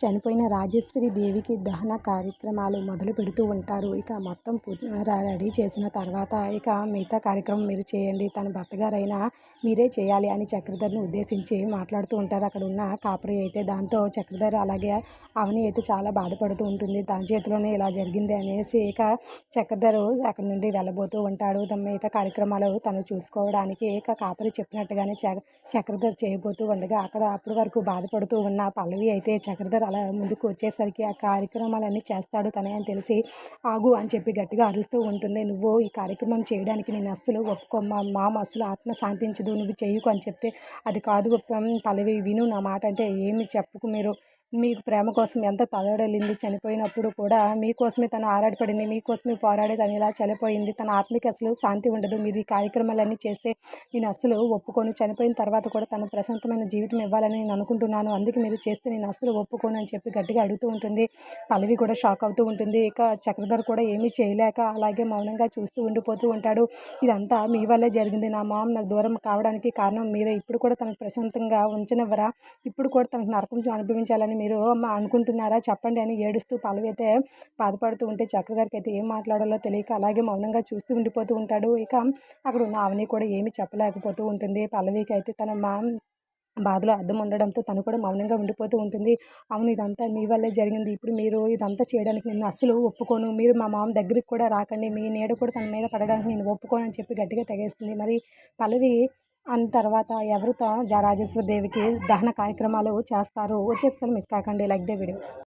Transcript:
చనిపోయిన రాజేశ్వరి దేవికి దహన కార్యక్రమాలు మొదలు పెడుతూ ఉంటారు. ఇక మొత్తం రెడీ చేసిన తర్వాత ఇక మిగతా కార్యక్రమం మీరు చేయండి, తన భర్తగారైనా మీరే చేయాలి అని చక్రధర్ని ఉద్దేశించి మాట్లాడుతూ ఉంటారు. అక్కడ ఉన్న కాపరి అయితే దాంతో చక్రధర్ అలాగే అవని అయితే చాలా బాధపడుతూ ఉంటుంది. తన చేతిలోనే ఇలా జరిగింది అనేసి ఇక చక్రధర్ అక్కడ నుండి వెళ్ళబోతూ ఉంటాడు. తన మిగతా కార్యక్రమాలు తను చూసుకోవడానికి ఇక కాపరి చెప్పినట్టుగానే చక్రధర్ చేయబోతూ ఉండగా అప్పటి వరకు బాధపడుతూ ఉన్న పల్లవి అయితే చక్రధర్ అలా ముందుకు వచ్చేసరికి ఆ కార్యక్రమాలన్నీ చేస్తాడు తనే అని తెలిసి ఆగు అని చెప్పి గట్టిగా అరుస్తూ ఉంటుంది. నువ్వు ఈ కార్యక్రమం చేయడానికి నేను అస్సలు ఒప్పుకో, మా మామ అస్సలు ఆత్మ శాంతించదు, నువ్వు చేయకు అని చెప్తే అది కాదు పల్లవి విను నా మాట అంటే ఏమి చెప్పుకు మీరు మీకు ప్రేమ కోసం ఎంత తల్లడలింది, చనిపోయినప్పుడు కూడా మీకోసమే తను ఆరాటపడింది, మీకోసమే పోరాడే తను ఇలా చనిపోయింది, తన ఆత్మకి అసలు శాంతి ఉండదు, మీరు ఈ కార్యక్రమాలన్నీ చేస్తే నేను అస్సలు ఒప్పుకోను, చనిపోయిన తర్వాత కూడా తను ప్రశాంతమైన జీవితం ఇవ్వాలని నేను అనుకుంటున్నాను, అందుకే మీరు చేస్తే నేను అస్సలు ఒప్పుకోను అని చెప్పి గట్టిగా అడుగుతూ ఉంటుంది. పల్లవి కూడా షాక్ అవుతూ ఉంటుంది. ఇక చక్రధర్ కూడా ఏమీ చేయలేక అలాగే మౌనంగా చూస్తూ ఉండిపోతూ ఉంటాడు. ఇదంతా మీ వల్లే జరిగింది, నా మామ నాకు దూరం కావడానికి కారణం మీరే, ఇప్పుడు కూడా తనకు ప్రశాంతంగా ఉంచనివ్వరా, ఇప్పుడు కూడా తనకు నరకం అనుభవించాలని మీరు అనుకుంటున్నారా చెప్పండి అని ఏడుస్తూ పల్లవి అయితే బాధపడుతూ ఉంటే చక్రధర్కి అయితే ఏం మాట్లాడాలో తెలియక అలాగే మౌనంగా చూస్తూ ఉండిపోతూ ఉంటాడు. ఇక అక్కడ ఉన్న అవని కూడా ఏమీ చెప్పలేకపోతూ ఉంటుంది. పల్లవికి అయితే తన బాధలో అర్థం ఉండడంతో తను కూడా మౌనంగా ఉండిపోతూ ఉంటుంది. అవును ఇదంతా మీ వల్లే జరిగింది, ఇప్పుడు మీరు ఇదంతా చేయడానికి నేను అస్సలు ఒప్పుకోను, మీరు మా మామ దగ్గరికి కూడా రాకండి, మీ నీడ కూడా తన మీద పడడానికి నేను ఒప్పుకోను అని చెప్పి గట్టిగా తెగేస్తుంది. మరి పల్లవి అన్న తర్వాత ఎవరు రాజేశ్వరి దేవికి దహన కార్యక్రమాలు చేస్తారు వచ్చే ఎపిసోడ్ మిస్ కాకండి. Like the video.